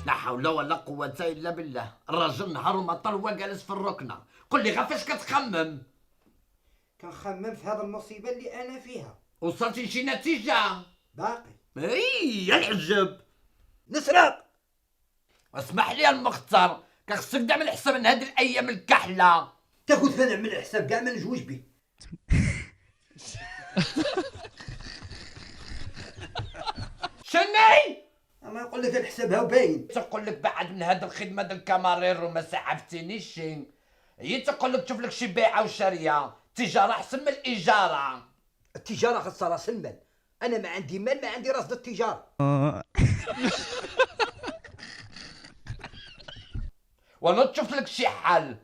لا حول ولا قوة إلا بالله. الراجل نهار ومطر هو جالس في الركنة. قل لي غفاش كتخمم؟ كنخمم في هذه المصيبة اللي أنا فيها. وصلتي شي نتيجة؟ باقي اي يا العجب. نسرق. اسمح لي المختار، كخصك تعمل حساب من هاد الايام الكحلة. تاخذ فين نعمل الحساب كاع ما نجوج به. شني؟ اما نقول لك الحساب هاو باين. تقول لك بعد من هاد الخدمة د الكامارير وما سعفتنيش. هي تقول لك تشوف لك شي بيعة وشارية، تجارة احسن من الإجارة. التجارة خاصها راس المال. أنا ما عندي مال، ما عندي راس د التجارة. وانا تشوف لك شي حل،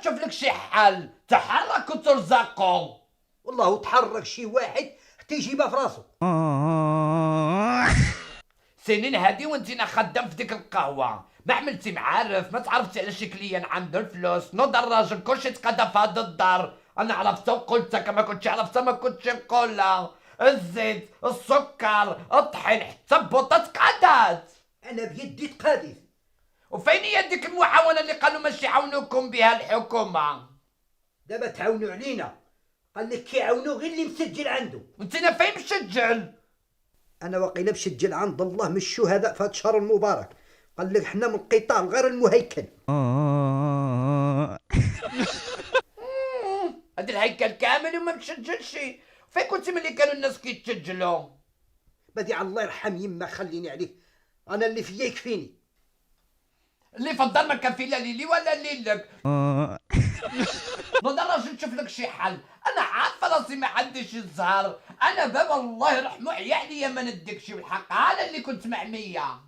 تشوف لك شي حل، تحرك وترزقوا. والله تحرك شي واحد حتى يجيبها في راسه. سنين هادي وانتينا خدام في ديك القهوة، ما عملتي معارف، ما تعرفتي على شي كليان عنده الفلوس، نوض الراجل كلشي تقادى في هاد الدار. انا عرفتها وقلتها، كما كنتش عرفتها ما كنتش نقولها. الزيت، السكر، الطحين، حتى بوطة تقادات. أنا بيدي تقاديس. وفين هي ديك المعاونة اللي قالوا ماشي يعاونوكم بها الحكومة؟ دابا تعاونوا علينا. قال لك كيعاونوا غير اللي مسجل عنده. وانتينا فين مسجل؟ أنا واقيلا مسجل عند الله من الشهداء في هذا الشهر المبارك. قال لك حنا من القطاع غير المهيكل. هاد الهيكل كامل وما مسجلش. فين كنتي ملي كانوا الناس كيتسجلوا؟ بدي الله يرحم يما خليني عليك. أنا اللي فيا يكفيني. اللي في الدار ما كافي لا ليلي ولا ليلك. نوض الراجل نشوف لك شي حل. انا عارفه راسي ما عنديش الزهر. انا بابا الله يرحمه عيا عليا ما نديكش بالحق، انا اللي كنت معميه.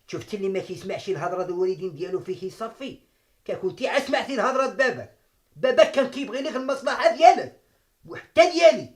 شفت اللي ما كيسمعش الهضره د الوالدين ديالو فيه يصفي. كنتي عا سمعتي الهضره د باباك. باباك كان كيبغي لك المصلحه ديالك وحتى ديالي.